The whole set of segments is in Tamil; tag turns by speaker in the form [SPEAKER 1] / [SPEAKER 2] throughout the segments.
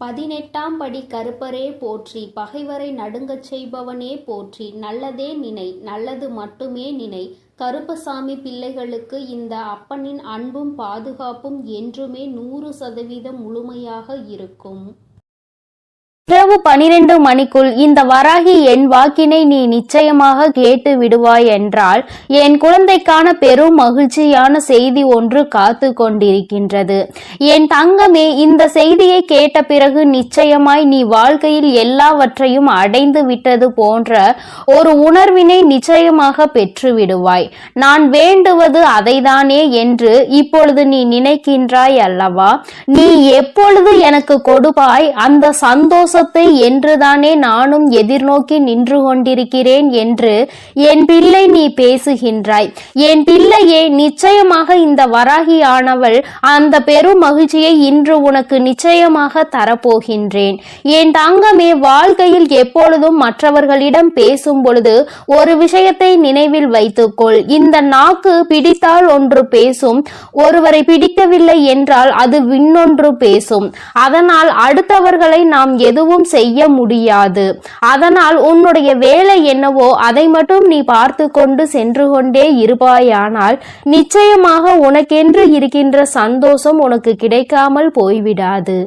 [SPEAKER 1] 18ஆம் படி கருப்பரே போற்றி, பகைவரை நடுங்கச் செய்பவனே போற்றி, நல்லதே நினை, நல்லது மட்டுமே நினை. கருப்பசாமி பிள்ளைகளுக்கு இந்த அப்பனின் அன்பும் பாதுகாப்பும் என்றுமே 100% முழுமையாக இருக்கும்.
[SPEAKER 2] இரவு 12 மணிக்குள் இந்த வராகி என் வாக்கினை நீ நிச்சயமாக கேட்டு விடுவாய் என்றால் என் குழந்தைக்கான பெரும் மகிழ்ச்சியான செய்தி ஒன்று காத்து கொண்டிருக்கின்றது. என் தங்கமே, இந்த செய்தியை கேட்ட பிறகு நிச்சயமாய் நீ வாழ்க்கையில் எல்லாவற்றையும் அடைந்து விட்டது போன்ற ஒரு உணர்வினை நிச்சயமாக பெற்று விடுவாய். நான் வேண்டுவது அதைதானே என்று இப்பொழுது நீ நினைக்கின்றாய் அல்லவா? நீ எப்பொழுது எனக்கு கொடுப்பாய் அந்த சந்தோஷ என்றுதானே நானும் எதிர்நோக்கி நின்று கொண்டிருக்கிறேன் என்று என் பிள்ளை நீ பேசுகின்றாய். என் பிள்ளையே, நிச்சயமாக இந்த வராகி ஆனவள் அந்த பெரும் மகிழ்ச்சியை இன்று உனக்கு நிச்சயமாக தரப்போகின்றேன். என் தங்கமே, வாழ்க்கையில் எப்பொழுதும் மற்றவர்களிடம் பேசும் பொழுது ஒரு விஷயத்தை நினைவில் வைத்துக்கொள். இந்த நாக்கு பிடித்தால் ஒன்று பேசும், ஒருவரை பிடிக்கவில்லை என்றால் அது இன்னொன்று பேசும். அதனால் அடுத்தவர்களை நாம் எதுவும் செய்ய முடியாது. அதனால் உன்னுடைய வேலை என்னவோ அதை மட்டும் நீ பார்த்து கொண்டு சென்று கொண்டே இருப்பாயானால் நிச்சயமாக உனக்கென்று இருக்கின்ற சந்தோஷம் உனக்கு கிடைக்காமல் போய்விடாது.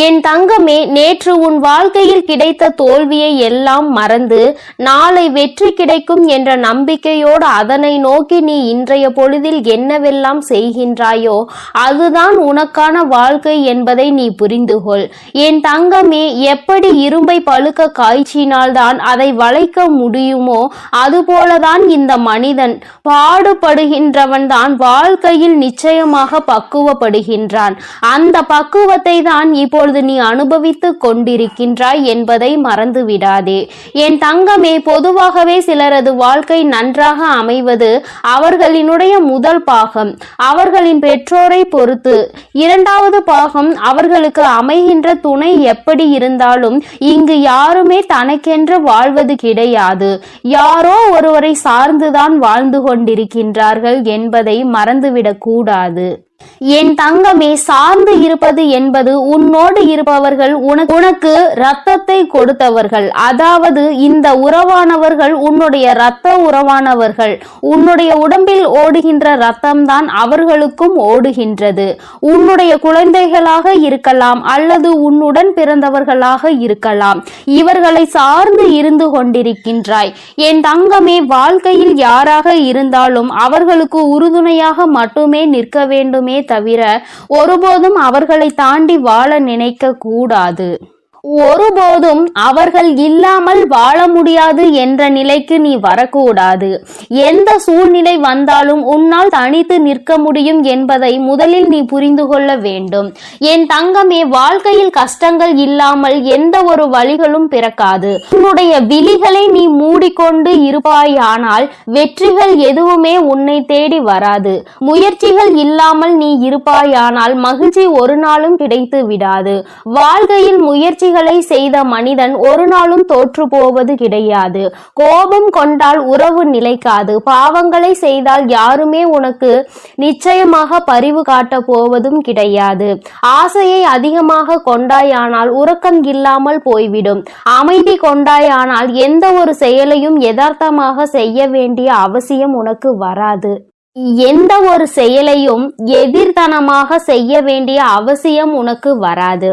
[SPEAKER 2] என் தங்கமே, நேற்று உன் வாழ்க்கையில் கிடைத்த தோல்வியை எல்லாம் மறந்து நாளை வெற்றி கிடைக்கும் என்ற நம்பிக்கையோடு அதனை நோக்கி நீ இன்றைய பொழுதில் என்னவெல்லாம் செய்கின்றாயோ அதுதான் உனக்கான வாழ்க்கை என்பதை நீ புரிந்துகொள். என் தங்கமே, எப்படி இரும்பை பழுக்க காய்ச்சினால்தான் அதை வளைக்க முடியுமோ அதுபோலதான் இந்த மனிதன் பாடுபடுகின்றவன் தான் வாழ்க்கையில் நிச்சயமாக பக்குவப்படுகின்றான். அந்த பக்குவத்தை தான் இப்பொழுது நீ அனுபவித்து கொண்டிருக்கின்றாய் என்பதை மறந்து விடாதே. என் தங்கமே, பொதுவாகவே சிலரது வாழ்க்கை நன்றாக அமைவது அவர்களினுடைய முதல் பாகம் அவர்களின் பெற்றோரை பொறுத்து, இரண்டாவது பாகம் அவர்களுக்கு அமைகின்ற துணை எப்படி இருந்தாலும் இங்கு யாருமே தனக்கென்று வாழ்வது கிடையாது. யாரோ ஒருவரை சார்ந்துதான் வாழ்ந்து கொண்டிருக்கின்றார்கள் என்பதை மறந்துவிடக் கூடாது. என் தங்கமே, சார்ந்து இருப்பது என்பது உன்னோடு இருப்பவர்கள் உனக்கு இரத்தத்தை கொடுத்தவர்கள். அதாவது இந்த உறவானவர்கள் உன்னுடைய இரத்த உறவானவர்கள். உன்னுடைய உடம்பில் ஓடுகின்ற இரத்தம்தான் அவர்களுக்கும் ஓடுகின்றது. உன்னுடைய குழந்தைகளாக இருக்கலாம் அல்லது உன்னுடன் பிறந்தவர்களாக இருக்கலாம். இவர்களை சார்ந்து இருந்து கொண்டிருக்கின்றாய். என் தங்கமே, வாழ்க்கையில் யாராக இருந்தாலும் அவர்களுக்கு உறுதுணையாக மட்டுமே நிற்க வேண்டும் தவிர ஒருபோதும் அவர்களை தாண்டி வாழ நினைக்க கூடாது. ஒருபோதும் அவர்கள் இல்லாமல் வாழ முடியாது என்ற நிலைக்கு நீ வரக்கூடாது. எந்த சூழ்நிலை வந்தாலும் உன்னால் தனித்து நிற்க முடியும் என்பதை முதலில் நீ புரிந்து கொள்ள வேண்டும். என் தங்கமே, வாழ்க்கையில் கஷ்டங்கள் இல்லாமல் எந்த ஒரு வழிகளும் பிறக்காது. உன்னுடைய விழிகளை நீ மூடிக்கொண்டு இருப்பாயானால் வெற்றிகள் எதுவுமே உன்னை தேடி வராது. முயற்சிகள் இல்லாமல் நீ இருப்பாயானால் மகிழ்ச்சி ஒரு நாளும் கிடைத்து விடாது. வாழ்க்கையில் முயற்சிகள் செய்த மனிதன் ஒரு நாளும் தோற்று போவது கிடையாது. கோபம் கொண்டால் உறவு நிலைக்காது. பாவங்களை செய்தால் யாருமே உனக்கு நிச்சயமாக பரிவு காட்ட போவதும் கிடையாது. ஆசையை அதிகமாக கொண்டாயானால் உறக்கம் இல்லாமல் போய்விடும். அமைதி கொண்டாயானால் எந்த ஒரு செயலையும் யதார்த்தமாக செய்ய வேண்டிய அவசியம் உனக்கு வராது. எந்த ஒரு செயலையும் எதிர்த்தனமாக செய்ய வேண்டிய அவசியம் உனக்கு வராது.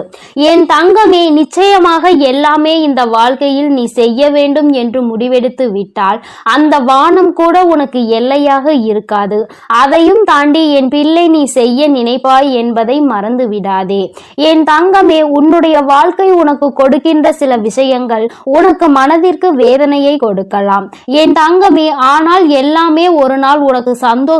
[SPEAKER 2] என் தங்கமே, நிச்சயமாக எல்லாமே இந்த வாழ்க்கையில் நீ செய்ய வேண்டும் என்று முடிவெடுத்து விட்டால் அந்த வானம் கூட உனக்கு எல்லையாக இருக்காது. அதையும் தாண்டி என் பிள்ளை நீ செய்ய நினைப்பாய் என்பதை மறந்து விடாதே. என் தங்கமே, உன்னுடைய வாழ்க்கை உனக்கு கொடுக்கின்ற சில விஷயங்கள் உனக்கு மனதிற்கு வேதனையை கொடுக்கலாம். என் தங்கமே, ஆனால் எல்லாமே ஒரு நாள் உனக்கு சந்தோஷத்தை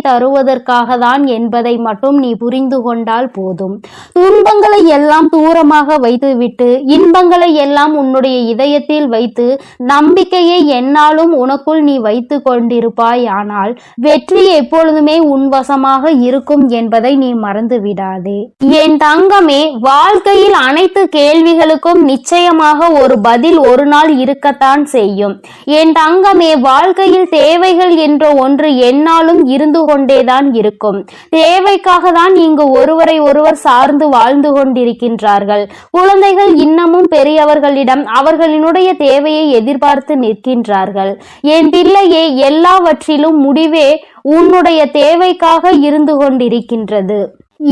[SPEAKER 2] தருவதற்காக தான் என்பதை மட்டும் நீ புரிந்து கொண்டால் போதும். துன்பங்களை எல்லாம் தூரமாக வைத்துவிட்டு இன்பங்களை எல்லாம் உன்னுடைய இதயத்தில் வைத்து நம்பிக்கையை என்னாலும் உனக்குள் நீ வைத்து கொண்டிருப்பாய். ஆனால் வெற்றி எப்பொழுதுமே உன்வசமாக இருக்கும் என்பதை நீ மறந்து விடாதே. என் தங்கமே, வாழ்க்கையில் அனைத்து கேள்விகளுக்கும் நிச்சயமாக ஒரு பதில் ஒரு நாள் இருக்கத்தான் செய்யும். என் தங்கமே, வாழ்க்கையில் தேவைகள் என்ற ஒன்று என்னாலும் இருந்து கொண்டேதான் இருக்கும். தேவைக்காக தான் இங்கு ஒருவரை ஒருவர் சார்ந்து வாழ்ந்து கொண்டிருக்கின்றார்கள். குழந்தைகள் இன்னமும் பெரியவர்களிடம் அவர்களினுடைய தேவையை எதிர்பார்த்து நிற்கின்றார்கள். என் பிள்ளையே, எல்லாவற்றிலும் முடிவே உன்னுடைய தேவைக்காக இருந்து கொண்டிருக்கின்றது.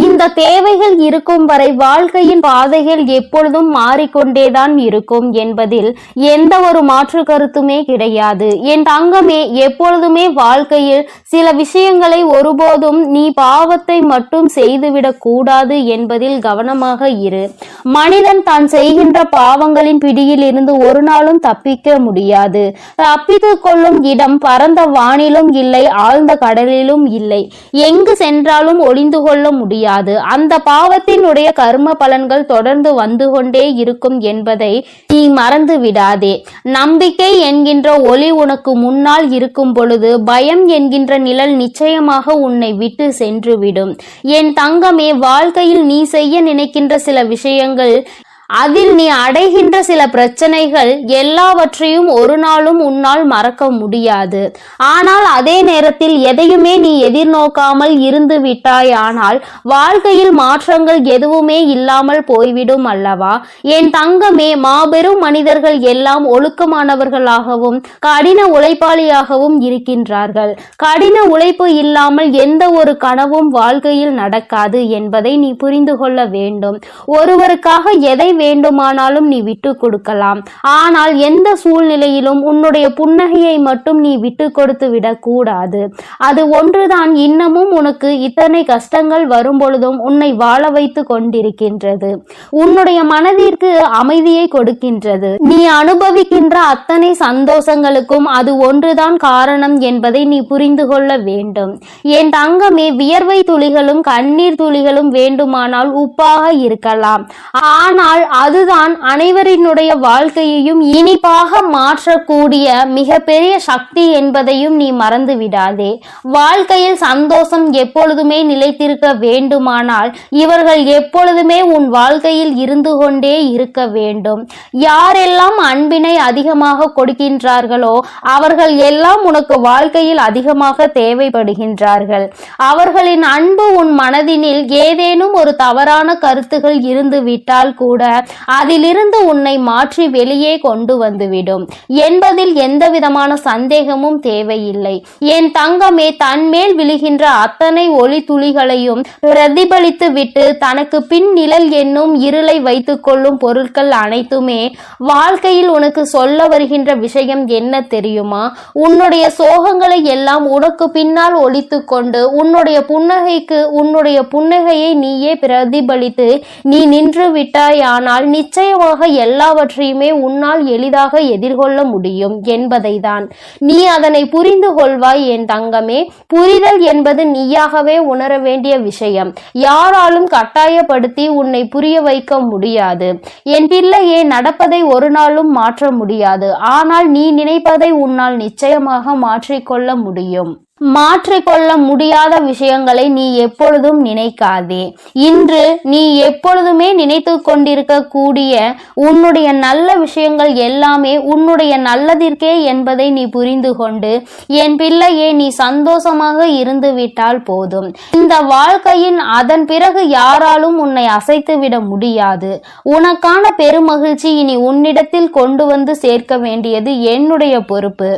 [SPEAKER 2] இந்த தேவைகள் இருக்கும் வரை வாழ்க்கையின் பாதைகள் எப்பொழுதும் மாறிக்கொண்டேதான் இருக்கும் என்பதில் எந்த ஒரு மாற்று கருத்துமே கிடையாது. என் தங்கமே, எப்பொழுதுமே வாழ்க்கையில் சில விஷயங்களை ஒருபோதும் நீ பாவத்தை மட்டும் செய்துவிடக் கூடாது என்பதில் கவனமாக இரு. மனிதன் தான் செய்கின்ற பாவங்களின் பிடியில் இருந்து ஒரு நாளும் தப்பிக்க முடியாது. தப்பித்துக் கொள்ளும் இடம் பரந்த வானிலும் இல்லை, ஆழ்ந்த கடலிலும் இல்லை. எங்கு சென்றாலும் ஒளிந்து கொள்ள முடியாது. அந்த பாவத்தினுடைய கர்ம பலன்கள் தொடர்ந்து வந்து கொண்டே இருக்கும் என்பதை நீ மறந்து விடாதே. நம்பிக்கை என்கின்ற ஒளி உனக்கு முன்னால் இருக்கும் பொழுது பயம் என்கின்ற நிழல் நிச்சயமாக உன்னை விட்டு சென்றுவிடும். என் தங்கமே, வாழ்க்கையில் நீ செய்ய நினைக்கின்ற சில விஷயங்கள், அதில் நீ அடைகின்ற சில பிரச்சனைகள் எல்லாவற்றையும் ஒரு நாளும் உன்னால் மறக்க முடியாது. ஆனால் அதே நேரத்தில் எதையுமே நீ எதிர்நோக்காமல் இருந்து விட்டாயானால் வாழ்க்கையில் மாற்றங்கள் எதுவுமே இல்லாமல் போய்விடும் அல்லவா? என் தங்கமே, மாபெரும் மனிதர்கள் எல்லாம் ஒழுக்கமானவர்களாகவும் கடின உழைப்பாளியாகவும் இருக்கின்றார்கள். கடின உழைப்பு இல்லாமல் எந்த ஒரு கனவும் வாழ்க்கையில் நடக்காது என்பதை நீ புரிந்து கொள்ள வேண்டும். ஒருவருக்காக எதை வேண்டுமானாலும் நீ விட்டு கொடுக்கலாம். ஆனால் எந்த சூழ்நிலையிலும் உன்னுடைய புன்னகையை மட்டும் நீ விட்டு கொடுத்து விடக்கூடாது. அது ஒன்றுதான் இன்னமும் உனக்கு இத்தனை கஷ்டங்கள் வரும் பொழுதும் உன்னை வாழ வைத்து கொண்டிருக்கின்றது. உன்னுடைய மனதிற்கு அமைதியை கொடுக்கின்றது. நீ அனுபவிக்கின்ற அத்தனை சந்தோஷங்களுக்கும் அது ஒன்றுதான் காரணம் என்பதை நீ புரிந்து கொள்ள வேண்டும். என் தங்கமே, வியர்வை துளிகளும் கண்ணீர் துளிகளும் வேண்டுமானால் உப்பாக இருக்கலாம். ஆனால் அதுதான் அனைவரினுடைய வாழ்க்கையையும் இனிப்பாக மாற்றக்கூடிய மிகப்பெரிய சக்தி என்பதையும் நீ மறந்து விடாதே. வாழ்க்கையில் சந்தோஷம் எப்பொழுதுமே நிலைத்திருக்க வேண்டுமானால் இவர்கள் எப்பொழுதுமே உன் வாழ்க்கையில் இருந்து கொண்டே இருக்க வேண்டும். யாரெல்லாம் அன்பினை அதிகமாக கொடுக்கின்றார்களோ அவர்கள் எல்லாம் உனக்கு வாழ்க்கையில் அதிகமாக தேவைப்படுகின்றார்கள். அவர்களின் அன்பு உன் மனதினில் ஏதேனும் ஒரு தவறான கருத்துகள் இருந்து விட்டால் கூட அதிலிருந்து உன்னை மாற்றி வெளியே கொண்டு வந்துவிடும் என்பதில் எந்த விதமான சந்தேகமும் தேவையில்லை. என் தங்கமே, தன்மேல் விழுகின்ற அத்தனை ஒளி துளிகளையும் பிரதிபலித்து விட்டு தனக்கு பின் நிழல் என்னும் இருளை வைத்துக் கொள்ளும் பொருட்கள் அனைத்துமே வாழ்க்கையில் உனக்கு சொல்ல வருகின்ற விஷயம் என்ன தெரியுமா? உன்னுடைய சோகங்களை எல்லாம் உனக்கு பின்னால் ஒழித்து கொண்டு உன்னுடைய புன்னகையை நீயே பிரதிபலித்து நீ நின்று விட்டாயானால் நிச்சயமாக எல்லாவற்றையுமே உன்னால் எளிதாக எதிர்கொள்ள முடியும் என்பதை தான். நீ அதனை புரிந்து கொள்வாய் என் தங்கமே. புரிதல் என்பது நீயாகவே உணர வேண்டிய விஷயம். யாராலும் கட்டாயப்படுத்தி உன்னை புரிய வைக்க முடியாது. என் பிள்ளையே, நடப்பதை ஒரு நாளும் மாற்ற முடியாது. ஆனால் நீ நினைப்பதை உன்னால் நிச்சயமாக மாற்றிக்கொள்ள முடியும். மாற்றிக்கொள்ள முடியாத விஷயங்களை நீ எப்பொழுதும் நினைக்காதே. இன்று நீ எப்பொழுதுமே நினைத்து கொண்டிருக்க கூடிய உன்னுடைய நல்ல விஷயங்கள் எல்லாமே உன்னுடைய நல்லதிற்கே என்பதை நீ புரிந்து கொண்டு என் பிள்ளையே, நீ சந்தோஷமாக இருந்து விட்டால் போதும். இந்த வாழ்க்கையின் அதன் பிறகு யாராலும் உன்னை அசைத்து விட முடியாது. உனக்கான பெருமகிழ்ச்சி இனி உன்னிடத்தில் கொண்டு வந்து சேர்க்க வேண்டியது என்னுடைய பொறுப்பு.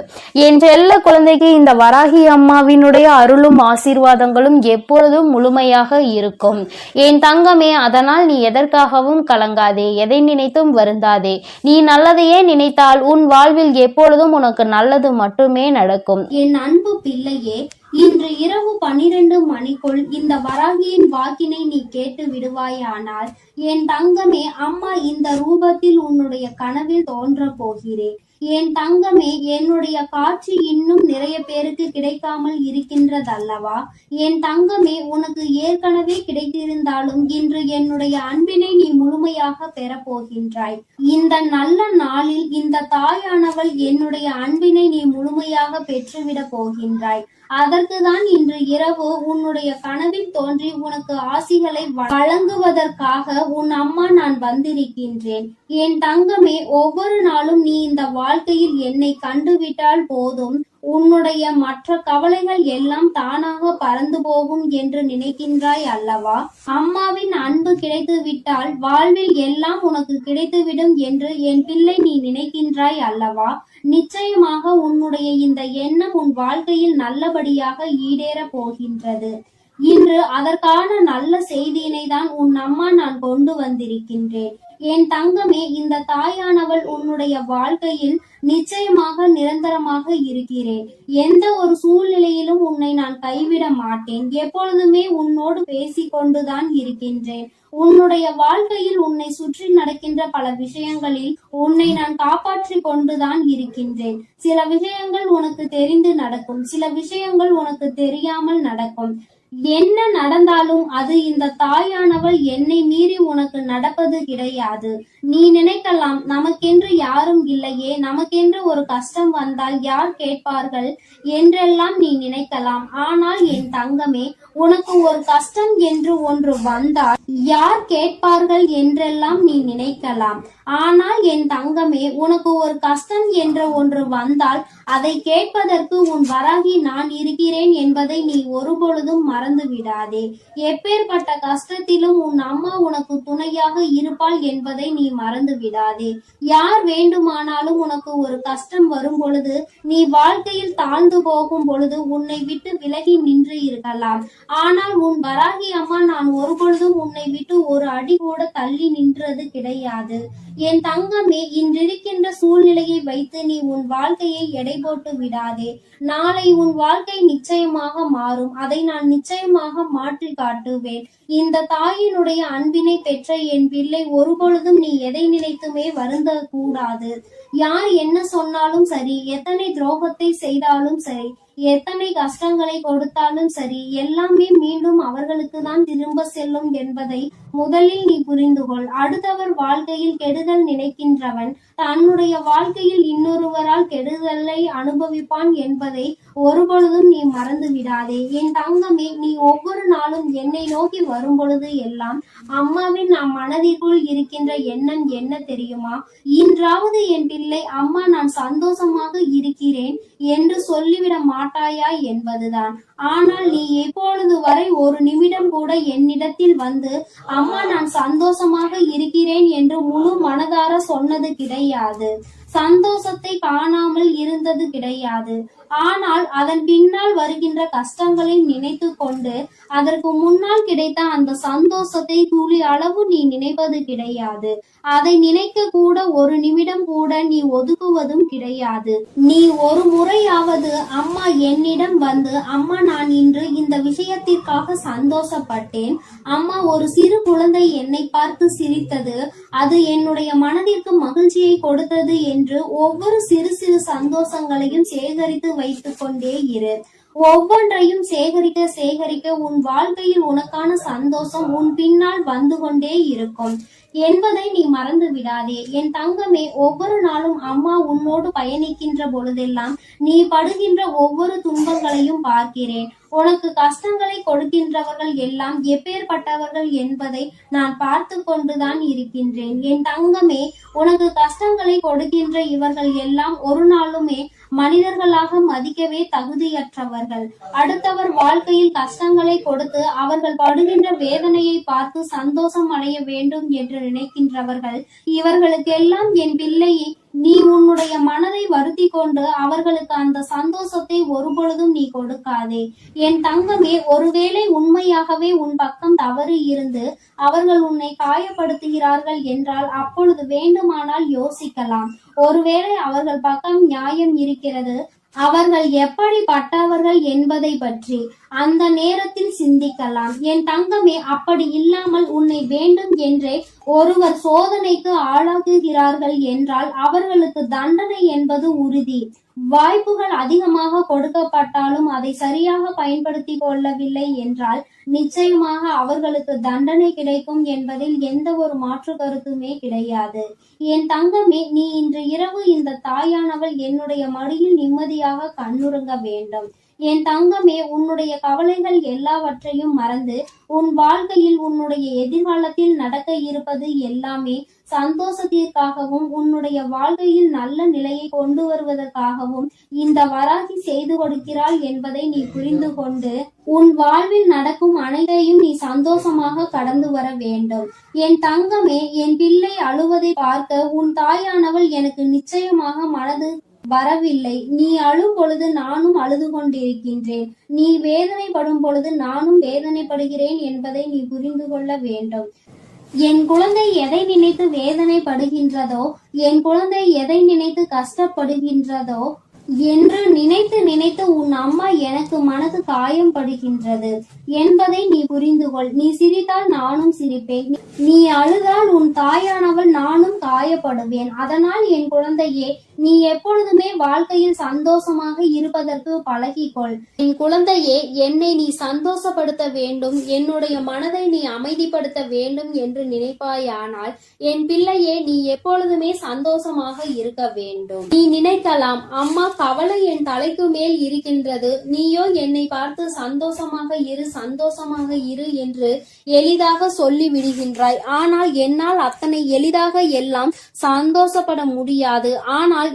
[SPEAKER 2] என் செல்ல குழந்தைக்கு இந்த வராகி அம்மாவினுடைய அருளும் ஆசீர்வாதங்களும் எப்பொழுதும் முழுமையாக இருக்கும். என் தங்கமே, அதனால் நீ எதற்காகவும் கலங்காதே, எதை நினைத்தும் வருந்தாதே. நீ நல்லதையே நினைத்தால் உன் வாழ்வில் எப்பொழுதும் உனக்கு நல்லது மட்டுமே நடக்கும்.
[SPEAKER 1] என் அன்பு பிள்ளையே, இன்று இரவு 12 மணிக்குள் இந்த வராகியின் வாக்கினை நீ கேட்டு விடுவாயானால் என் தங்கமே, அம்மா இந்த ரூபத்தில் உன்னுடைய கனவில் தோன்ற போகிறேன். என் தங்கமே, என்னுடைய காட்சி இன்னும் நிறைய பேருக்கு கிடைக்காமல் இருக்கின்றதல்லவா? என் தங்கமே, உனக்கு ஏற்கனவே கிடைத்திருந்தாலும் இன்று என்னுடைய அன்பினை நீ முழுமையாக பெறப்போகின்றாய். இந்த நல்ல நாளில் இந்த தாயானவள் என்னுடைய அன்பினை நீ முழுமையாக பெற்றுவிட போகின்றாய். அதற்குதான் இன்று இரவு உன்னுடைய கனவில் தோன்றி உனக்கு ஆசிகளை வழங்குவதற்காக உன் அம்மா நான் வந்திருக்கின்றேன். என் தங்கமே, ஒவ்வொரு நாளும் நீ இந்த வாழ்க்கையில் என்னை கண்டுவிட்டால் போதும், உன்னுடைய மற்ற கவலைகள் எல்லாம் தானாக பறந்து போகும் என்று நினைக்கின்றாய் அல்லவா? அம்மாவின் அன்பு கிடைத்து விட்டால் வாழ்வில் எல்லாம் உனக்கு கிடைத்துவிடும் என்று என் பிள்ளை நீ நினைக்கின்றாய் அல்லவா? நிச்சயமாக உன்னுடைய இந்த எண்ணம் உன் வாழ்க்கையில் நல்லபடியாக ஈடேறப் போகின்றது. இன்று அதற்கான நல்ல செய்தியினை தான் உன் அம்மா நான் கொண்டு வந்திருக்கின்றேன். என் தங்கமே, இந்த தாயானவள் உன்னுடைய வாழ்க்கையில் நிச்சயமாக நிரந்தரமாக இருக்கிறேன். எந்த ஒரு சூழ்நிலையிலும் உன்னை நான் கைவிட மாட்டேன். எப்பொழுதுமே உன்னோடு பேசிக்கொண்டுதான் இருக்கின்றேன். உன்னுடைய வாழ்க்கையில் உன்னை சுற்றி நடக்கின்ற பல விஷயங்களில் உன்னை நான் காப்பாற்றி கொண்டுதான் இருக்கின்றேன். சில விஷயங்கள் உனக்கு தெரிந்து நடக்கும், சில விஷயங்கள் உனக்கு தெரியாமல் நடக்கும். என்ன நடந்தாலும் அது இந்த தாயானவள் என்னை மீறி உனக்கு நடப்பது கிடையாது. நீ நினைக்கலாம், நமக்கென்று யாரும் இல்லையே, நமக்கென்று ஒரு கஷ்டம் வந்தால் யார் கேட்பார்கள் என்றெல்லாம் நீ நினைக்கலாம். ஆனால் என் தங்கமே, உனக்கு ஒரு கஷ்டம் என்று ஒன்று வந்தால் யார் கேட்பார்கள் என்றெல்லாம் நீ நினைக்கலாம். ஆனால் என் தங்கமே, உனக்கு ஒரு கஷ்டம் என்ற ஒன்று வந்தால் அதை கேட்பதற்கு உன் வராகி நான் இருக்கிறேன் என்பதை நீ ஒருபொழுதும் மறந்து விடாதே. எப்பேற்பட்ட கஷ்டத்திலும் உன் அம்மா உனக்கு துணையாக இருப்பாள் என்பதை நீ மறந்து விடாதே. யார் வேண்டுமானாலும் உனக்கு ஒரு கஷ்டம் வரும் பொழுது, நீ வாழ்க்கையில் தாழ்ந்து போகும் பொழுது உன்னை விட்டு விலகி நின்று இருக்கலாம். ஆனால் உன் வராகி அம்மா நான் ஒருபொழுதும் உன்னை விட்டு ஒரு அடி கூட தள்ளி நின்றது கிடையாது. என் தங்கமே, இன்றிருக்கின்ற சூழ்நிலையை வைத்து நீ உன் வாழ்க்கையை எடை போட்டு விடாதே. நாளை உன் வாழ்க்கை நிச்சயமாக மாறும். அதை நான் நிச்சயமாக மாற்றி காட்டுவேன். இந்த தாயினுடைய அன்பினை பெற்ற என் பிள்ளை, ஒருபொழுதும் நீ எதை நினைத்துமே வருந்த கூடாது. யார் என்ன சொன்னாலும் சரி, எத்தனை துரோகத்தை செய்தாலும் சரி, எத்தனை கஷ்டங்களை கொடுத்தாலும் சரி, எல்லாமே மீண்டும் அவர்களுக்கு தான் திரும்ப செல்லும் என்பதை முதலில் நீ புரிந்து கொள். அடுத்தவர் வாழ்க்கையில் கெடுதல் நினைக்கின்றவன் தன்னுடைய வாழ்க்கையில் இன்னொருவரால் கெடுதலை அனுபவிப்பான் என்பதை ஒருபொழுதும் நீ மறந்து விடாதே. என் தங்கமே, நீ ஒவ்வொரு நாளும் என்னை நோக்கி வரும் பொழுது எல்லாம் அம்மாவின் மனதிற்குள் இருக்கின்ற எண்ணம் என்ன தெரியுமா? இன்றாவது என் பிள்ளை, அம்மா நான் சந்தோஷமாக இருக்கிறேன் என்று சொல்லிவிட மாட்டாயா என்பதுதான். ஆனால் நீ எப்பொழுது வரை ஒரு நிமிடம் கூட என்னிடத்தில் வந்து அம்மா நான் சந்தோஷமாக இருக்கிறேன் என்று முழு மனதார சொன்னது கிடையாது. சந்தோஷத்தை காணாமல் இருந்தது கிடையாது. ஆனால் அதன் பின்னால் வருகின்ற கஷ்டங்களை நினைத்து கொண்டு அதற்கு முன்னால் கிடைத்த அந்த சந்தோஷத்தை துளி அளவு நீ நினைப்பது கிடையாது. அதை நினைக்க கூட ஒரு நிமிடம் கூட நீ ஒதுக்குவதும் கிடையாது. நீ ஒரு முறையாவது அம்மா என்னிடம் வந்து, அம்மா நான் இன்று இந்த விஷயத்திற்காக சந்தோஷப்பட்டேன், அம்மா ஒரு சிறு குழந்தை என்னை பார்த்து சிரித்தது, அது என்னுடைய மனதிற்கு மகிழ்ச்சியை கொடுத்தது என்று ஒவ்வொரு சிறு சிறு சந்தோஷங்களையும் சேகரித்து வைத்துக் கொண்டே இரு. ஒவ்வொன்றையும் சேகரிக்க சேகரிக்க உன் வாழ்க்கையில் உனக்கான சந்தோஷம் உன் பின்னால் வந்து கொண்டே இருக்கும் என்பதை நீ மறந்து விடாதே. என் தங்கமே, ஒவ்வொரு நாளும் அம்மா உன்னோடு பயணிக்கின்ற பொழுதெல்லாம் நீ படுகின்ற ஒவ்வொரு துன்பங்களையும் பார்க்கிறேன். உனக்கு கஷ்டங்களை கொடுக்கின்றவர்கள் எல்லாம் எப்பேற்பட்டவர்கள் என்பதை நான் பார்த்து கொண்டுதான் இருக்கின்றேன். என் தங்கமே, உனக்கு கஷ்டங்களை கொடுக்கின்ற இவர்கள் எல்லாம் ஒரு நாளுமே மனிதர்களாக மதிக்கவே தகுதியற்றவர்கள். அடுத்தவர் வாழ்க்கையில் கஷ்டங்களை கொடுத்து அவர்கள் படுகின்ற வேதனையை பார்த்து சந்தோஷம் அடைய வேண்டும் என்று நினைக்கின்றவர்கள் இவர்களுக்கெல்லாம் என் பிள்ளையை நீ உன்னுடைய மனதை வருத்தி கொண்டு அவர்களுக்கு அந்த சந்தோஷத்தை ஒருபொழுதும் நீ கொடுக்காதே. என் தங்கமே, ஒருவேளை உண்மையாகவே உன் பக்கம் தவறு இருந்து அவர்கள் உன்னை காயப்படுத்துகிறார்கள் என்றால் அப்பொழுது வேண்டுமானால் யோசிக்கலாம். ஒருவேளை அவர்கள் பக்கம் நியாயம் இருக்கிறது, அவர்கள் எப்படிப்பட்டவர்கள் என்பதை பற்றி அந்த நேரத்தில் சிந்திக்கலாம். என் தங்கமே, அப்படி இல்லாமல் உன்னை வேண்டும் என்றே ஒருவர் சோதனைக்கு ஆளாக்குகிறார்கள் என்றால் அவர்களுக்கு தண்டனை என்பது உறுதி. வாய்ப்புகள் அதிகமாக கொடுக்கப்பட்டாலும் அதை சரியாக பயன்படுத்தி கொள்ளவில்லை என்றால் நிச்சயமாக அவர்களுக்கு தண்டனை கிடைக்கும் என்பதில் எந்த ஒரு மாற்று கருத்துமே கிடையாது. என் தங்கமே, நீ இன்று இரவு இந்த தாயானவள் என்னுடைய மடியில் நிம்மதியாக கண்ணுறங்க வேண்டும். என் தங்கமே, உன்னுடைய கவலைகள் எல்லாவற்றையும் மறந்து உன் வாழ்க்கையில் உன்னுடைய எதிர்காலத்தில் நடக்க இருப்பது எல்லாமே சந்தோஷத்திற்காகவும் உன்னுடைய வாழ்க்கையில் நல்ல நிலையை கொண்டு வருவதற்காகவும் இந்த வராகி செய்து கொடுக்கிறாள் என்பதை நீ புரிந்து கொண்டு உன் வாழ்வில் நடக்கும் அனைத்தையும் நீ சந்தோஷமாக கடந்து வர வேண்டும். என் தங்கமே, என் பிள்ளை அழுவதை பார்க்க உன் தாயானவள் எனக்கு நிச்சயமாக மனது வரவில்லை. நீ அழும் பொழுது நானும் அழுது கொண்டிருக்கின்றேன். நீ வேதனைப்படும் பொழுது நானும் வேதனைப்படுகிறேன் என்பதை நீ புரிந்து கொள்ள வேண்டும். என் குழந்தை எதை நினைத்து வேதனைப்படுகின்றதோ, என் குழந்தை எதை நினைத்து கஷ்டப்படுகின்றதோ என்று நினைத்து நினைத்து உன் அம்மா எனக்கு மனது காயம் படுகின்றது என்பதை நீ புரிந்து கொள். நீ சிரித்தால் நானும் சிரிப்பேன், நீ அழுதால் உன் தாயானவள் நானும் காயப்படுவேன். அதனால் என் குழந்தையே, நீ எப்பொழுதுமே வாழ்க்கையில் சந்தோஷமாக இருப்பதற்கு பழகிக்கொள். என் குழந்தையே, என்னை நீ சந்தோஷப்படுத்த வேண்டும், என்னுடைய மனதை நீ அமைதிப்படுத்த வேண்டும் என்று நினைப்பாயானால் என் பிள்ளையே, நீ எப்பொழுதுமே சந்தோஷமாக இருக்க வேண்டும். நீ நினைக்கலாம், அம்மா கவலை என் தலைக்கு மேல் இருக்கின்றது, நீயோ என்னை பார்த்து சந்தோஷமாக இரு என்று எளிதாக சொல்லி விடுகின்றாய். ஆனால் என்னால் அத்தனை எளிதாக எல்லாம் சந்தோஷப்பட முடியாது. ஆனால்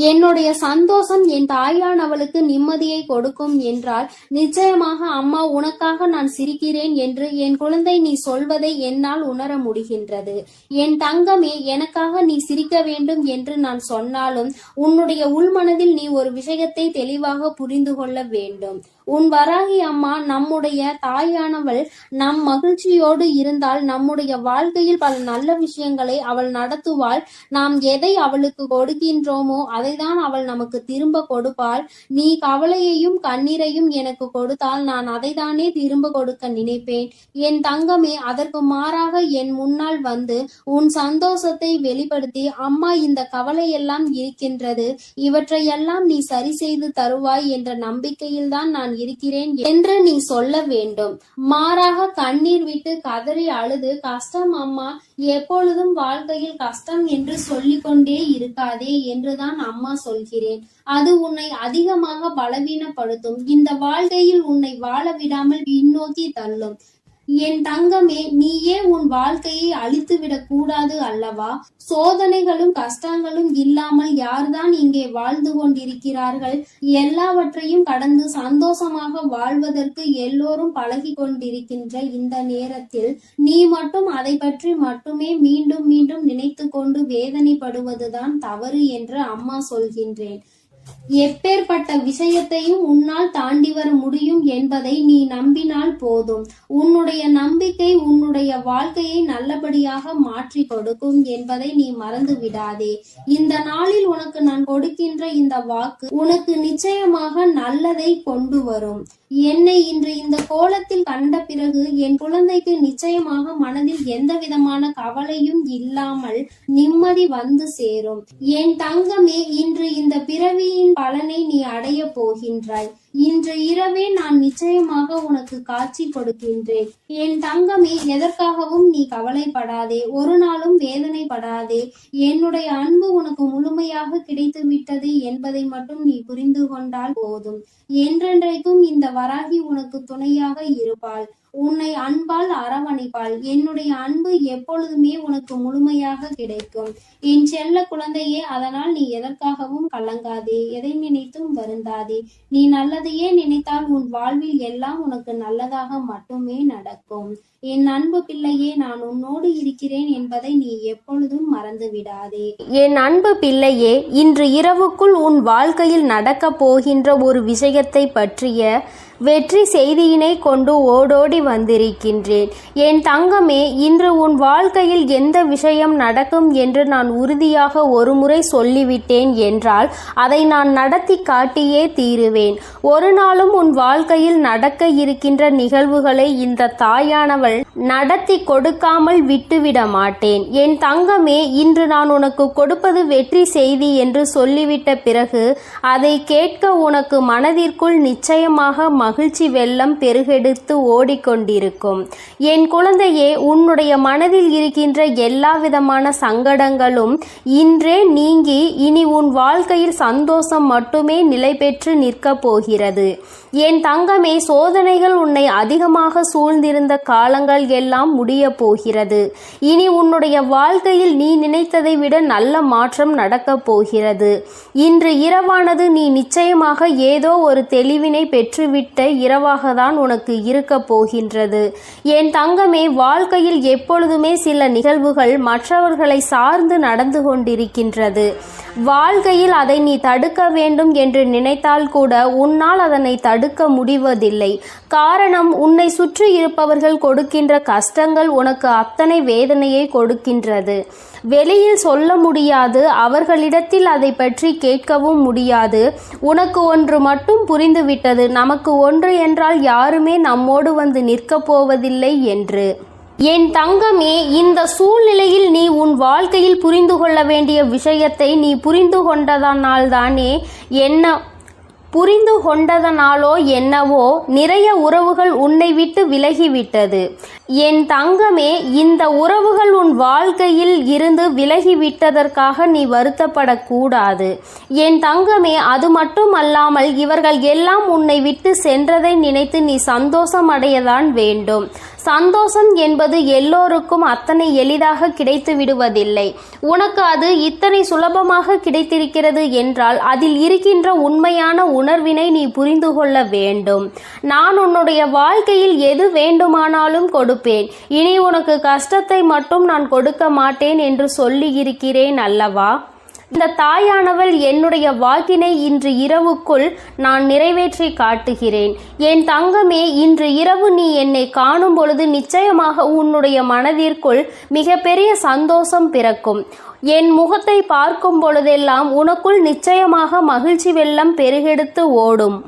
[SPEAKER 1] என்னுடைய சந்தோஷம் என் தாயானவளுக்கு நிம்மதியை கொடுக்கும் என்றால் நிச்சயமாக அம்மா உனக்காக நான் சிரிக்கிறேன் என்று என் குழந்தை நீ சொல்வதை என்னால் உணர முடிகின்றது. என் தங்கமே, எனக்காக நீ சிரிக்க வேண்டும் என்று நான் சொன்னாலும் உன்னுடைய உள்மனதில் நீ ஒரு விஷயத்தை தெளிவாக புரிந்து கொள்ள வேண்டும். உன் வராகி அம்மா நம்முடைய தாயானவள் நம் மகிழ்ச்சியோடு இருந்தால் நம்முடைய வாழ்க்கையில் பல நல்ல விஷயங்களை அவள் நடத்துவாள். நாம் எதை அவளுக்கு கொடுக்கின்றோமோ அதைதான் அவள் நமக்கு திரும்ப கொடுப்பாள். நீ கவலையையும் கண்ணீரையும் எனக்கு கொடுத்தால் நான் அதைதானே திரும்ப கொடுக்க நினைப்பேன். என் தங்கமே, அதற்கு மாறாக என் முன்னால் வந்து உன் சந்தோஷத்தை வெளிப்படுத்தி, அம்மா இந்த கவலையெல்லாம் இருக்கின்றது, இவற்றையெல்லாம் நீ சரி செய்து தருவாய் என்ற நம்பிக்கையில்தான் நான் இருக்கிறேன் என்று நீ சொல்ல வேண்டும். மாறாக கண்ணீர் விட்டு கதறி அழுது, கஷ்டம் அம்மா, எப்பொழுதும் வாழ்க்கையில் கஷ்டம் என்று சொல்லிக்கொண்டே இருக்காதே என்றுதான் அம்மா சொல்கிறேன். அது உன்னை அதிகமாக பலவீனப்படுத்தும். இந்த வாழ்க்கையில் உன்னை வாழ விடாமல் பின்னோக்கி தள்ளும். என் தங்கமே, நீயே உன் வாழ்க்கையை அழித்துவிடக் கூடாது அல்லவா? சோதனைகளும் கஷ்டங்களும் இல்லாமல் யார்தான் இங்கே வாழ்ந்து கொண்டிருக்கிறார்கள்? எல்லாவற்றையும் கடந்து சந்தோஷமாக வாழ்வதற்கு எல்லோரும் பழகி கொண்டிருக்கின்ற இந்த நேரத்தில் நீ மட்டும் அதை பற்றி மட்டுமே மீண்டும் மீண்டும் நினைத்து கொண்டு வேதனைப்படுவதுதான் தவறு என்று அம்மா சொல்கின்றேன். எப்பேற்பட்ட விஷயத்தையும் உன்னால் தாண்டி வர முடியும் என்பதை நீ நம்பினால் போதும். உன்னுடைய நம்பிக்கை உன்னுடைய வாழ்க்கையை நல்லபடியாக மாற்றி கொடுக்கும் என்பதை நீ மறந்து விடாதே. இந்த நாளில் உனக்கு நான் கொடுக்கின்ற இந்த வாக்கு உனக்கு நிச்சயமாக நல்லதை கொண்டு வரும். என்னை இன்று இந்த கோலத்தில் கண்ட பிறகு என் குழந்தைக்கு நிச்சயமாக மனதில் எந்த விதமான கவலையும் இல்லாமல் நிம்மதி வந்து சேரும். என் தங்கமே, இன்று இந்த பிறவியின் பலனை நீ அடைய போகின்றாய். இன்று இரவே நான் நிச்சயமாக உனக்கு காட்சி கொடுக்கின்றேன். என் தங்கமே, எதற்காகவும் நீ கவலைப்படாதே, ஒரு நாளும் வேதனைப்படாதே. என்னுடைய அன்பு உனக்கு முழுமையாக கிடைத்து விட்டது என்பதை மட்டும் நீ புரிந்து கொண்டால் போதும். என்றென்றைக்கும் இந்த வராகி உனக்கு துணையாக இருப்பாள். உன்னை அன்பால் அரவணைப்பாள். என்னுடைய அன்பு எப்பொழுதுமே உனக்கு முழுமையாக கிடைக்கும் என் செல்ல குழந்தையே. அதனால் நீ எதற்காகவும் கலங்காதே, எதை நினைத்தும் வருந்தாதே. நீ நல்லதையே நினைத்தால் உன் வாழ்வில் எல்லாம் உனக்கு நல்லதாக மட்டுமே நடக்கும். என் அன்பு பிள்ளையே, நான் உன்னோடு இருக்கிறேன் என்பதை நீ எப்பொழுதும் மறந்து விடாதே.
[SPEAKER 2] என் அன்பு பிள்ளையே, இன்று இரவுக்குள் உன் வாழ்க்கையில் நடக்கப் போகின்ற ஒரு விஷயத்தை பற்றிய வெற்றி செய்தியினை கொண்டு ஓடோடி வந்திருக்கின்றேன். என் தங்கமே, இன்று உன் வாழ்க்கையில் எந்த விஷயம் நடக்கும் என்று நான் உறுதியாக ஒருமுறை சொல்லிவிட்டேன் என்றால் அதை நான் நடத்தி காட்டியே தீருவேன். ஒரு நாளும் உன் வாழ்க்கையில் நடக்க இருக்கின்ற நிகழ்வுகளை இந்த தாயானவள் நடத்தி கொடுக்காமல் விட்டுவிட மாட்டேன். என் தங்கமே, இன்று நான் உனக்கு கொடுப்பது வெற்றி செய்தி என்று சொல்லிவிட்ட பிறகு அதை கேட்க உனக்கு மனதிற்குள் நிச்சயமாக மகிழ்ச்சி வெள்ளம் பெருகெடுத்து ஓடிக்கொண்டிருக்கும். என் குழந்தையே, உன்னுடைய மனதில் இருக்கின்ற எல்லா விதமான சங்கடங்களும் இன்றே நீங்கி இனி உன் வாழ்க்கையில் சந்தோஷம் மட்டுமே நிலை பெற்று நிற்கப் போகிறது. என் தங்கமே, சோதனைகள் உன்னை அதிகமாக சூழ்ந்திருந்த காலங்கள் எல்லாம் முடிய போகிறது. இனி உன்னுடைய வாழ்க்கையில் நீ நினைத்ததை விட நல்ல மாற்றம் நடக்கப் போகிறது. இன்று இரவானது நீ நிச்சயமாக ஏதோ ஒரு தெளிவினை பெற்றுவிட்ட இரவாகத்தான் உனக்கு இருக்க போகின்றது. என் தங்கமே, வாழ்க்கையில் எப்பொழுதுமே சில நிகழ்வுகள் மற்றவர்களை சார்ந்து நடந்து கொண்டிருக்கின்றது. வாழ்க்கையில் அதை நீ தடுக்க வேண்டும் என்று நினைத்தால் கூட உன்னால் அதனை தடுக்க முடிவதில்லை. காரணம், உன்னை சுற்றி இருப்பவர்கள் கொடுக்கின்ற கஷ்டங்கள் உனக்கு அத்தனை வேதனையை கொடுக்கின்றது. வெளியில் சொல்ல முடியாது, அவர்களிடத்தில் அதை பற்றி கேட்கவும் முடியாது. உனக்கு ஒன்று மட்டும் புரிந்துவிட்டது, நமக்கு ஒன்று என்றால் யாருமே நம்மோடு வந்து நிற்கப் போவதில்லை என்று. என் தங்கமே, இந்த சூழ்நிலையில் நீ உன் வாழ்க்கையில் புரிந்து கொள்ள வேண்டிய விஷயத்தை நீ புரிந்து கொண்டதனாலோ என்னவோ நிறைய உறவுகள் உன்னை விட்டு விலகிவிட்டது. என் தங்கமே, இந்த உறவுகள் உன் வாழ்க்கையில் இருந்து விலகிவிட்டதற்காக நீ வருத்தப்படக்கூடாது. என் தங்கமே, அது மட்டும் அல்லாமல் இவர்கள் எல்லாம் உன்னை விட்டு சென்றதை நினைத்து நீ சந்தோஷம் அடையதான் வேண்டும். சந்தோஷம் என்பது எல்லோருக்கும் அத்தனை எளிதாக கிடைத்து விடுவதில்லை. உனக்கு அது இத்தனை சுலபமாக கிடைத்திருக்கிறது என்றால் அதில் இருக்கின்ற உண்மையான உணர்வினை நீ புரிந்து கொள்ள வேண்டும். நான் உன்னுடைய வாழ்க்கையில் எது வேண்டுமானாலும் கொடுப்பேன். இனி உனக்கு கஷ்டத்தை மட்டும் நான் கொடுக்க மாட்டேன் என்று சொல்லி இருக்கிறேன் அல்லவா? இந்த தாயானவள் என்னுடைய வாக்கினை இன்று இரவுக்குள் நான் நிறைவேற்றி காட்டுகிறேன். என் தங்கமே, இன்று இரவு நீ என்னை காணும் பொழுது நிச்சயமாக உன்னுடைய மனதிற்குள் மிகப்பெரிய சந்தோஷம் பிறக்கும். என் முகத்தை பார்க்கும் பொழுதெல்லாம் உனக்குள் நிச்சயமாக மகிழ்ச்சி வெள்ளம் பெருகெடுத்து ஓடும்.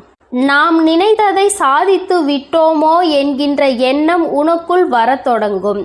[SPEAKER 2] நாம் நினைத்ததை சாதித்து விட்டோமோ என்கின்ற எண்ணம் உனக்குள் வரத் தொடங்கும்.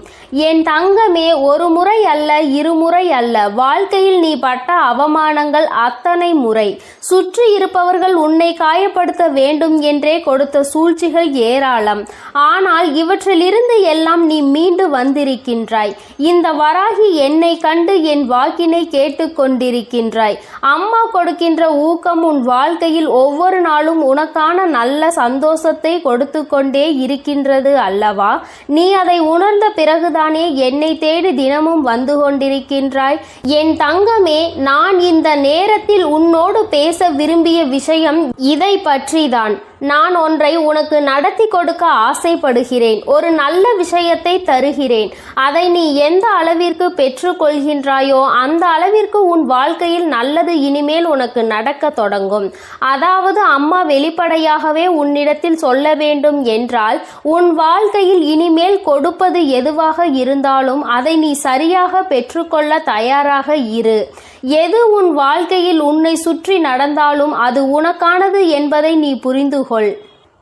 [SPEAKER 2] என் தங்கமே, ஒரு முறை அல்ல, இருமுறை அல்ல, வாழ்க்கையில் நீ பட்ட அவமானங்கள் அத்தனை முறை. சுற்றி இருப்பவர்கள் உன்னை காயப்படுத்த வேண்டும் என்றே கொடுத்த சூழ்ச்சிகள் ஏராளம். ஆனால் இவற்றிலிருந்து எல்லாம் நீ மீண்டு வந்திருக்கின்றாய். இந்த வராகி என்னை கண்டு என் வாக்கினை கேட்டு கொண்டிருக்கின்றாய். அம்மா கொடுக்கின்ற ஊக்கம் உன் வாழ்க்கையில் ஒவ்வொரு நாளும் உனக்கான நல்ல சந்தோஷத்தை கொடுத்து கொண்டே இருக்கின்றது அல்லவா? நீ அதை உணர்ந்த பிறகுதானே என்னை தேடி தினமும் வந்து கொண்டிருக்கின்றாய். என் தங்கமே, நான் இந்த நேரத்தில் உன்னோடு பேச விரும்பிய விஷயம் இதை பற்றிதான். நான் ஒன்றை உனக்கு நடத்தி கொடுக்க ஆசைப்படுகிறேன். ஒரு நல்ல விஷயத்தை தருகிறேன். அதை நீ எந்த அளவிற்கு பெற்றுக்கொள்கின்றாயோ அந்த அளவிற்கு உன் வாழ்க்கையில் நல்லது இனிமேல் உனக்கு நடக்க தொடங்கும். அதாவது அம்மா வெளிப்படையாகவே உன்னிடத்தில் சொல்ல வேண்டும் என்றால், உன் வாழ்க்கையில் இனிமேல் கொடுப்பது எதுவாக இருந்தாலும் அதை நீ சரியாக பெற்றுக்கொள்ள தயாராக இரு. எது உன் வாழ்க்கையில் உன்னை சுற்றி நடந்தாலும் அது உனக்கானது என்பதை நீ புரிந்து கொள்.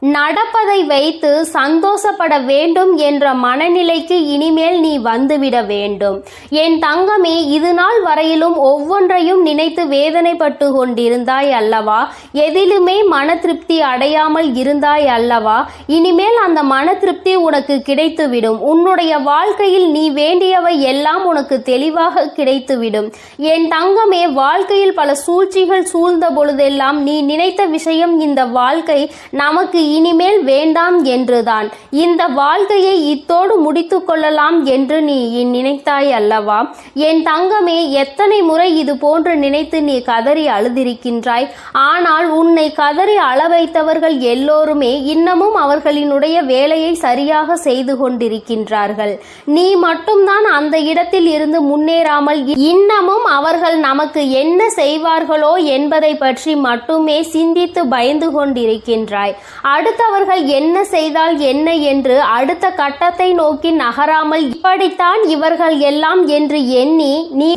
[SPEAKER 2] நடப்பதை வைத்து சந்தோஷப்பட வேண்டும் என்ற மனநிலைக்கு இனிமேல் நீ வந்துவிட வேண்டும். என் தங்கமே, இது நாள் வரையிலும் ஒவ்வொன்றையும் நினைத்து வேதனைப்பட்டு கொண்டிருந்தாய் அல்லவா? எதிலுமே மன திருப்தி அடையாமல் இருந்தாய் அல்லவா? இனிமேல் அந்த மன திருப்தி உனக்கு கிடைத்துவிடும். உன்னுடைய வாழ்க்கையில் நீ வேண்டியவை எல்லாம் உனக்கு தெளிவாக கிடைத்துவிடும். என் தங்கமே, வாழ்க்கையில் பல சூழ்ச்சிகள் சூழ்ந்த பொழுதெல்லாம் நீ நினைத்த விஷயம், இந்த வாழ்க்கை நமக்கு இனிமேல் வேண்டாம் என்றுதான். இந்த வாழ்க்கையை இத்தோடு முடித்து கொள்ளலாம் என்று நீ நினைத்தாய் அல்லவா? என் தங்கமே, எத்தனை முறை இது போன்று நினைத்து நீ கதறி அழுதிருக்கின்றாய். ஆனால் உன்னை கதறி அள வைத்தவர்கள் எல்லோருமே இன்னமும் அவர்களினுடைய வேலையை சரியாக செய்து கொண்டிருக்கின்றார்கள். நீ மட்டும்தான் அந்த இடத்தில் இருந்து முன்னேறாமல் இன்னமும் அவர்கள் நமக்கு என்ன செய்வார்களோ என்பதை பற்றி மட்டுமே சிந்தித்து பயந்து கொண்டிருக்கின்றாய். அடுத்தவர்கள் என்ன செய்தால் என்ன என்று அடுத்த கட்டத்தை நோக்கி நகராமல் இப்படித்தான் இவர்கள் எல்லாம் என்று எண்ணி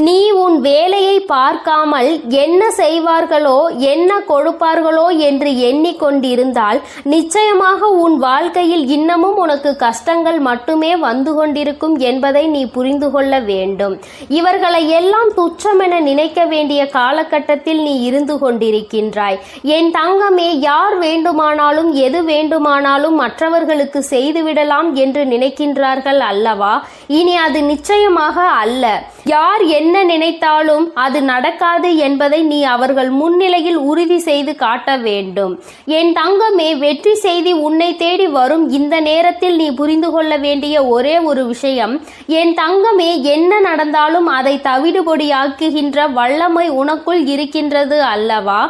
[SPEAKER 2] நீ உன் வேலையை பார்க்காமல் என்ன செய்வார்களோ என்ன கொடுப்பார்களோ என்று எண்ணிக்கொண்டிருந்தால் நிச்சயமாக உன் வாழ்க்கையில் இன்னமும் உனக்கு கஷ்டங்கள் மட்டுமே வந்து கொண்டிருக்கும் என்பதை நீ புரிந்து கொள்ள வேண்டும். இவர்களை எல்லாம் துச்சமென நினைக்க வேண்டிய காலகட்டத்தில் நீ இருந்து கொண்டிருக்கின்றாய். என் தங்கமே, யார் வேண்டுமானாலும் எது வேண்டுமானாலும் மற்றவர்களுக்கு செய்துவிடலாம் என்று நினைக்கின்றார்கள் அல்லவா? இனி அது நிச்சயமாக அல்ல. யார் என்ன நினைத்தாலும் அது நடக்காது என்பதை நீ அவர்கள் முன்னிலையில் உறுதி செய்து காட்ட வேண்டும். என் தங்கமே, வெற்றி செய்தி உன்னை தேடி வரும் இந்த நேரத்தில் நீ புரிந்து கொள்ள வேண்டிய ஒரே ஒரு விஷயம், என் தங்கமே, என்ன நடந்தாலும் அதை தவிடுபொடியாக்குகின்ற வல்லமை உனக்குள் இருக்கின்றது அல்லவா?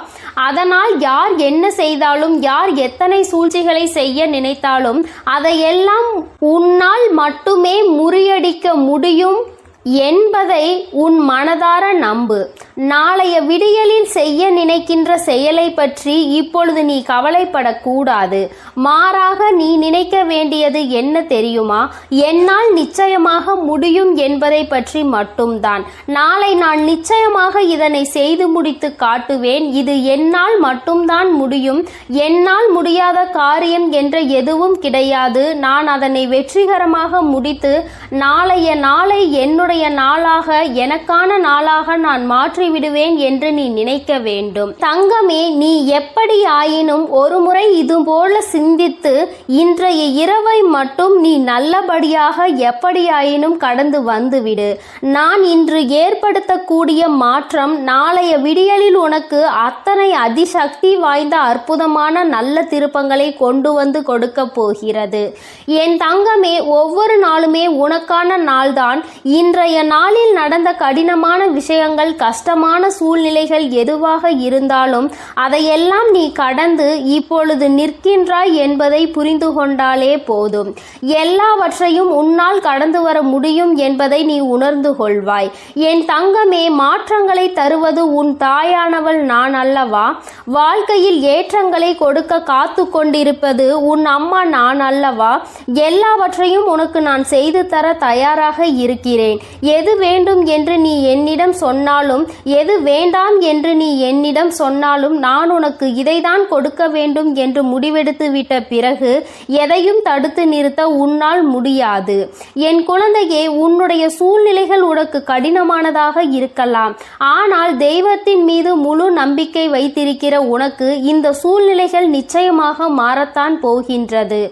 [SPEAKER 2] அதனால் யார் என்ன செய்தாலும், யார் எத்தனை சூழ்ச்சிகளை செய்ய நினைத்தாலும் அதையெல்லாம் உன்னால் மட்டுமே முறியடிக்க முடியும் என்பதை உன் மனதார நம்பு. நாளைய விடியலில் செய்ய நினைக்கின்ற செயலை பற்றி இப்பொழுது நீ கவலைப்படக்கூடாது. மாறாக நீ நினைக்க வேண்டியது என்ன தெரியுமா? என்னால் நிச்சயமாக முடியும் என்பதை பற்றி மட்டும்தான். நாளை நான் நிச்சயமாக இதனை செய்து முடித்து காட்டுவேன். இது என்னால் மட்டும்தான் முடியும். என்னால் முடியாத காரியம் என்ற எதுவும் கிடையாது. நான் அதனை வெற்றிகரமாக முடித்து நாளைய நாளை என்னுடைய நாளாக, எனக்கான நாளாக நான் மாற்றி விடுவேன் என்று நீ நினைக்க வேண்டும். தங்கமே, நீ எப்படி ஆயினும் ஒரு முறை இதுபோல சிந்தித்து இன்றைய இரவை மட்டும் நீ நல்லபடியாக எப்படியாயினும் கடந்து வந்துவிடு. நான் இன்று ஏற்படுத்தக்கூடிய மாற்றம் நாளைய விடியலில் உனக்கு அத்தனை அதிசக்தி வாய்ந்த அற்புதமான நல்ல திருப்பங்களை கொண்டு வந்து கொடுக்க போகிறது. என் தங்கமே, ஒவ்வொரு நாளுமே உனக்கான நாள்தான். இன்றைய நாளில் நடந்த கடினமான விஷயங்கள், கஷ்டமான சூழ்நிலைகள் எதுவாக இருந்தாலும் அதையெல்லாம் நீ கடந்து இப்பொழுது நிற்கின்றாய் என்பதை புரிந்து கொண்டாலே போதும். எல்லாவற்றையும் உன்னால் கடந்து வர முடியும் என்பதை நீ உணர்ந்து கொள்வாய். என் தங்கமே, மாற்றங்களை தருவது உன் தாயானவள் நான் அல்லவா? வாழ்க்கையில் ஏற்றங்களை கொடுக்க காத்து கொண்டிருப்பது உன் அம்மா நான் அல்லவா? எல்லாவற்றையும் உனக்கு நான் செய்து தர தயாராக இருக்கிறேன். எது வேண்டும் என்று நீ என்னிடம் சொன்னாலும், எது வேண்டாம் என்று நீ என்னிடம் சொன்னாலும், நான் உனக்கு இதைதான் கொடுக்க வேண்டும் என்று முடிவெடுத்து விட்ட பிறகு எதையும் தடுத்து நிறுத்த உன்னால் முடியாது. என் குழந்தையே, உன்னுடைய சூழ்நிலைகள் உனக்கு கடினமானதாக இருக்கலாம். ஆனால் தெய்வத்தின் மீது முழு நம்பிக்கை வைத்திருக்கிற உனக்கு இந்த சூழ்நிலைகள் நிச்சயமாக மாறத்தான் போகின்றது.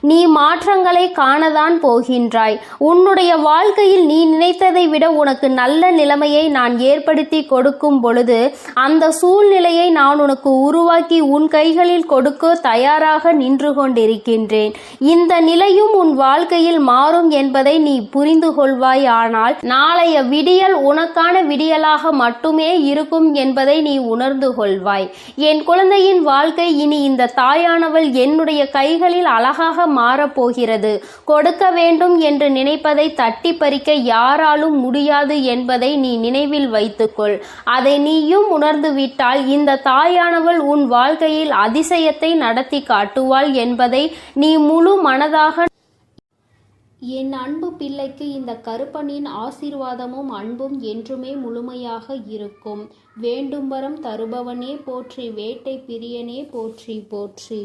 [SPEAKER 2] நீ மாற்றங்களை காணதான் போகின்றாய். உன்னுடைய வாழ்க்கையில் நீ நினைத்ததை விட உனக்கு நல்ல நிலைமையை நான் ஏற்படுத்தி கொடுக்கும் பொழுது அந்த சூழ்நிலையை நான் உனக்கு உருவாக்கி உன் கைகளில் கொடுக்க தயாராக நின்று கொண்டிருக்கின்றேன். இந்த நிலையும் உன் வாழ்க்கையில் மாறும் என்பதை நீ புரிந்து கொள்வாய். ஆனால் நாளைய விடியல் உனக்கான விடியலாக மட்டுமே இருக்கும் என்பதை நீ உணர்ந்து கொள்வாய். என் குழந்தையின் வாழ்க்கை இனி இந்த தாயானவள் என்னுடைய கைகளில் அழகாக மாறப்போகிறது. கொடுக்க வேண்டும் என்று நினைப்பதை தட்டி பறிக்க யாராலும் முடியாது என்பதை நீ நினைவில் வைத்துக்கொள். அதை நீயும் உணர்ந்து விட்டால் இந்த தாயானவள் உன் வாழ்க்கையில் அதிசயத்தை நடத்தி காட்டுவாள் என்பதை நீ முழு மனதாக.
[SPEAKER 1] என் அன்பு பிள்ளைக்கு இந்த கருப்பனின் ஆசீர்வாதமும் அன்பும் என்றுமே முழுமையாக இருக்கும். வேண்டும் வரம் தருபவனே போற்றி, வேட்டை பிரியனே போற்றி போற்றி.